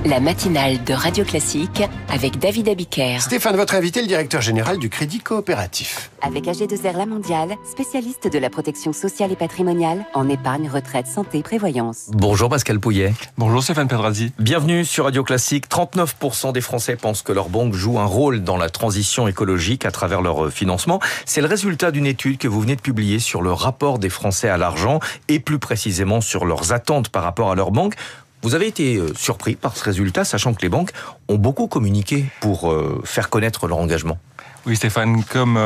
La matinale de Radio Classique avec David Abiker. Stéphane, votre invité, le directeur général du Crédit Coopératif. Avec AG2R La Mondiale, spécialiste de la protection sociale et patrimoniale en épargne, retraite, santé, prévoyance. Bonjour Pascal Pouillet. Bonjour Stéphane Pedrazzi. Bienvenue sur Radio Classique. 39% des Français pensent que leur banque joue un rôle dans la transition écologique à travers leur financement. C'est le résultat d'une étude que vous venez de publier sur le rapport des Français à l'argent et plus précisément sur leurs attentes par rapport à leur banque. Vous avez été surpris par ce résultat, sachant que les banques ont beaucoup communiqué pour faire connaître leur engagement. Oui Stéphane, comme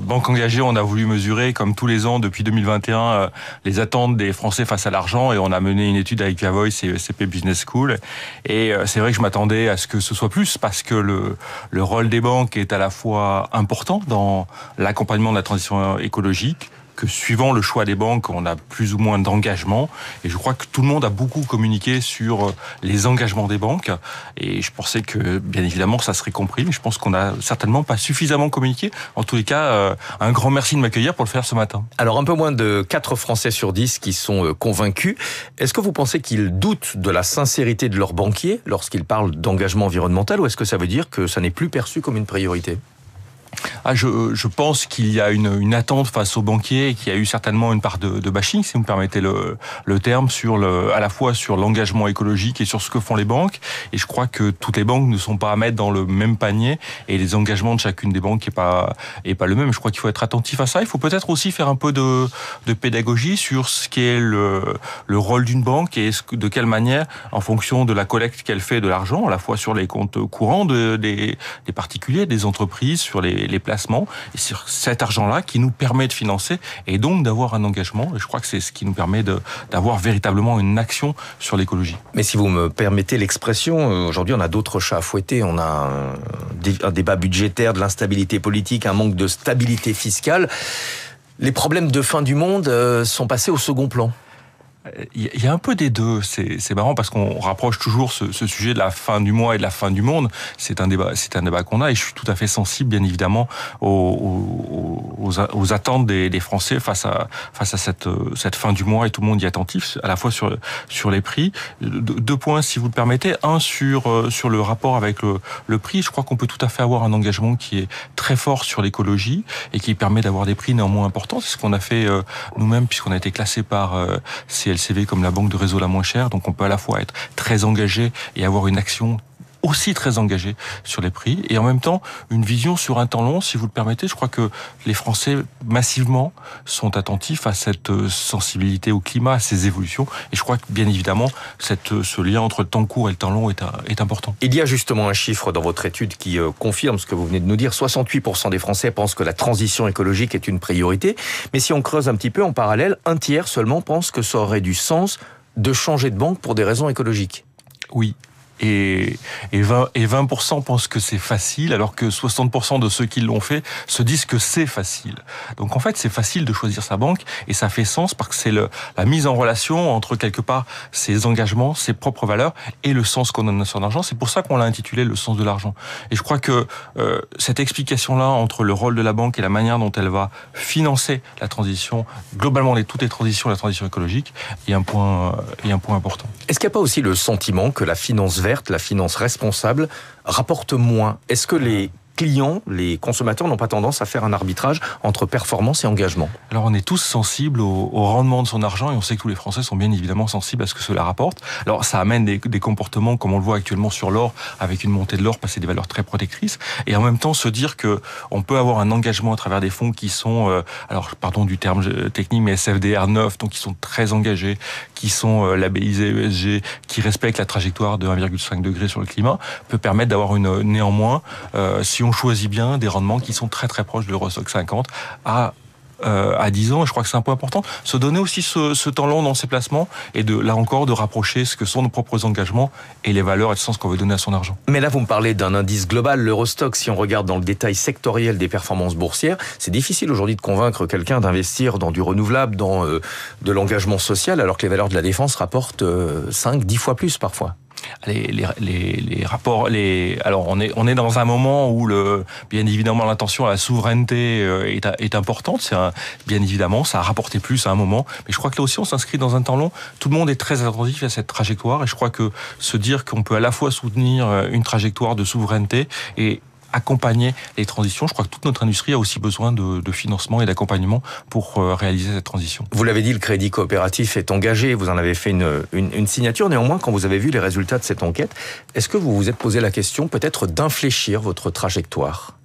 Banque Engagée, on a voulu mesurer, comme tous les ans depuis 2021, les attentes des Français face à l'argent, et on a mené une étude avec Viavoice et ECP Business School. Et c'est vrai que je m'attendais à ce que ce soit plus, parce que le rôle des banques est à la fois important dans l'accompagnement de la transition écologique, que suivant le choix des banques, on a plus ou moins d'engagement. Et je crois que tout le monde a beaucoup communiqué sur les engagements des banques. Et je pensais que, bien évidemment, ça serait compris. Mais je pense qu'on n'a certainement pas suffisamment communiqué. En tous les cas, un grand merci de m'accueillir pour le faire ce matin. Alors, un peu moins de 4 Français sur 10 qui sont convaincus. Est-ce que vous pensez qu'ils doutent de la sincérité de leurs banquiers lorsqu'ils parlent d'engagement environnemental, ou est-ce que ça veut dire que ça n'est plus perçu comme une priorité ? Je pense qu'il y a une attente face aux banquiers et qu'il y a eu certainement une part de bashing, si vous me permettez le terme, à la fois sur l'engagement écologique et sur ce que font les banques. Et je crois que toutes les banques ne sont pas à mettre dans le même panier, et les engagements de chacune des banques est pas le même. Je crois qu'il faut être attentif à ça. Il faut peut-être aussi faire un peu de pédagogie sur ce qu'est le rôle d'une banque et de quelle manière, en fonction de la collecte qu'elle fait de l'argent, à la fois sur les comptes courants des particuliers, des entreprises, sur les placements, et sur cet argent-là qui nous permet de financer et donc d'avoir un engagement. Et je crois que c'est ce qui nous permet d'avoir véritablement une action sur l'écologie. Mais si vous me permettez l'expression, aujourd'hui on a d'autres chats à fouetter. On a un débat budgétaire, de l'instabilité politique, un manque de stabilité fiscale. Les problèmes de fin du monde sont passés au second plan. Il y a un peu des deux. C'est marrant parce qu'on rapproche toujours ce sujet de la fin du mois et de la fin du monde. C'est un débat qu'on a, et je suis tout à fait sensible, bien évidemment, aux attentes des Français face à cette fin du mois, et tout le monde y est attentif, à la fois sur les prix. Deux points, si vous le permettez. Un, sur le rapport avec le prix. Je crois qu'on peut tout à fait avoir un engagement qui est très fort sur l'écologie et qui permet d'avoir des prix néanmoins importants. C'est ce qu'on a fait nous-mêmes, puisqu'on a été classé par CLCV comme la banque de réseau la moins chère. Donc on peut à la fois être très engagé et avoir une action aussi très engagée sur les prix, et en même temps une vision sur un temps long, si vous le permettez. Je crois que les Français massivement sont attentifs à cette sensibilité au climat, à ces évolutions, et je crois que bien évidemment ce lien entre le temps court et le temps long est important. Il y a justement un chiffre dans votre étude qui confirme ce que vous venez de nous dire. 68% des Français pensent que la transition écologique est une priorité, mais si on creuse un petit peu en parallèle, un tiers seulement pense que ça aurait du sens de changer de banque pour des raisons écologiques. Oui. Et 20% pensent que c'est facile, alors que 60% de ceux qui l'ont fait se disent que c'est facile. Donc en fait, c'est facile de choisir sa banque, et ça fait sens parce que c'est la mise en relation entre, quelque part, ses engagements, ses propres valeurs et le sens qu'on donne à son argent. C'est pour ça qu'on l'a intitulé le sens de l'argent. Et je crois que cette explication-là entre le rôle de la banque et la manière dont elle va financer la transition, globalement toutes les transitions, la transition écologique, est un point important. Est-ce qu'il n'y a pas aussi le sentiment que la finance verte, la finance responsable, rapporte moins ? Est-ce que les clients, les consommateurs n'ont pas tendance à faire un arbitrage entre performance et engagement ? Alors on est tous sensibles au rendement de son argent, et on sait que tous les Français sont bien évidemment sensibles à ce que cela rapporte. Alors ça amène des comportements comme on le voit actuellement sur l'or, avec une montée de l'or, passer des valeurs très protectrices, et en même temps se dire que on peut avoir un engagement à travers des fonds qui sont, alors pardon du terme technique, mais SFDR 9, donc qui sont très engagés, qui sont labellisés ESG, qui respectent la trajectoire de 1,5 degré sur le climat, peut permettre d'avoir néanmoins, si on choisit bien, des rendements qui sont très très proches de l'Eurostoxx 50 à 10 ans. Et je crois que c'est un point important. Se donner aussi ce temps long dans ses placements, et là encore de rapprocher ce que sont nos propres engagements et les valeurs et le sens qu'on veut donner à son argent. Mais là, vous me parlez d'un indice global, l'Eurostoxx. Si on regarde dans le détail sectoriel des performances boursières, c'est difficile aujourd'hui de convaincre quelqu'un d'investir dans du renouvelable, dans de l'engagement social, alors que les valeurs de la défense rapportent 5-10 fois plus parfois. les rapports. Alors on est dans un moment où bien évidemment l'intention à la souveraineté est importante. Bien évidemment, ça a rapporté plus à un moment, mais je crois que là aussi on s'inscrit dans un temps long. Tout le monde est très attentif à cette trajectoire, et je crois que se dire qu'on peut à la fois soutenir une trajectoire de souveraineté et accompagner les transitions. Je crois que toute notre industrie a aussi besoin de financement et d'accompagnement pour réaliser cette transition. Vous l'avez dit, le Crédit Coopératif est engagé. Vous en avez fait une signature. Néanmoins, quand vous avez vu les résultats de cette enquête, est-ce que vous vous êtes posé la question peut-être d'infléchir votre trajectoire ?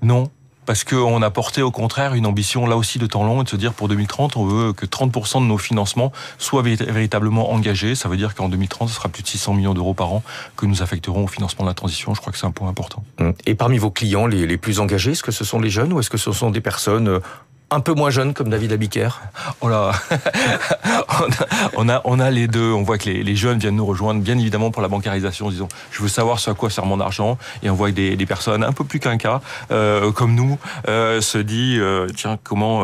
Non. Parce qu'on a porté au contraire une ambition là aussi de temps long, et de se dire pour 2030, on veut que 30% de nos financements soient véritablement engagés. Ça veut dire qu'en 2030, ce sera plus de 600 millions d'euros par an que nous affecterons au financement de la transition. Je crois que c'est un point important. Et parmi vos clients les plus engagés, est-ce que ce sont les jeunes ou est-ce que ce sont des personnes un peu moins jeunes comme David Abiker? Oh là, on a les deux. On voit que les jeunes viennent nous rejoindre, bien évidemment pour la bancarisation. Disons, je veux savoir sur quoi sert mon argent, et on voit que des personnes un peu plus quinquas comme nous se dit tiens, comment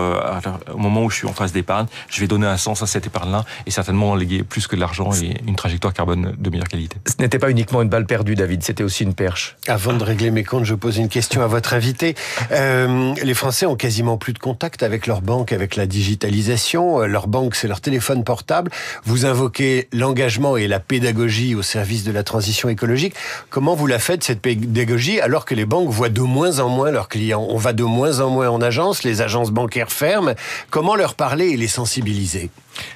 au moment où je suis en phase d'épargne, je vais donner un sens à cette épargne-là et certainement léguer plus que de l'argent et une trajectoire carbone de meilleure qualité. Ce n'était pas uniquement une balle perdue, David, c'était aussi une perche. Avant de régler mes comptes, je pose une question à votre invité. Les Français ont quasiment plus de contact avec leur banque, avec la digitalisation. Leur banque, c'est leur téléphone portable. Vous invoquez l'engagement et la pédagogie au service de la transition écologique. Comment vous la faites, cette pédagogie, alors que les banques voient de moins en moins leurs clients? On va de moins en moins en agence, les agences bancaires ferment. Comment leur parler et les sensibiliser?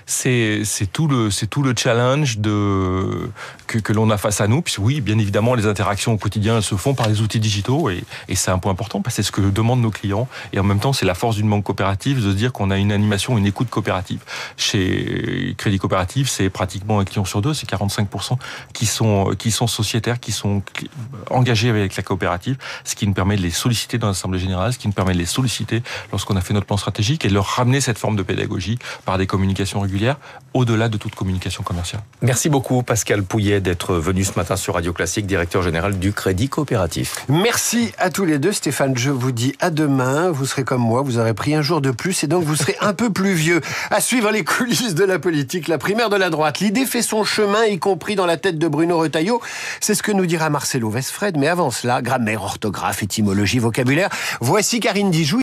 C'est tout le challenge que l'on a face à nous. Puis oui, bien évidemment, les interactions au quotidien se font par les outils digitaux, et c'est un point important parce que c'est ce que demandent nos clients. Et en même temps, c'est la force d'une banque coopérative de se dire qu'on a une animation, une écoute coopérative. Chez Crédit Coopératif, c'est pratiquement un client sur deux, c'est 45% qui sont sociétaires, qui sont engagés avec la coopérative, ce qui nous permet de les solliciter dans l'Assemblée Générale, ce qui nous permet de les solliciter lorsqu'on a fait notre plan stratégique et de leur ramener cette forme de pédagogie par des communications régulières, au-delà de toute communication commerciale. Merci beaucoup Pascal Pouillet d'être venu ce matin sur Radio Classique, directeur général du Crédit Coopératif. Merci à tous les deux. Stéphane, je vous dis à demain. Vous serez comme moi, vous aurez pris un jour de plus et donc vous serez un peu plus vieux. À suivre les coulisses de la politique, la primaire de la droite. L'idée fait son chemin, y compris dans la tête de Bruno Retailleau. C'est ce que nous dira Marcelo Westfred. Mais avant cela, grammaire, orthographe, étymologie, vocabulaire. Voici Karine Dijoux.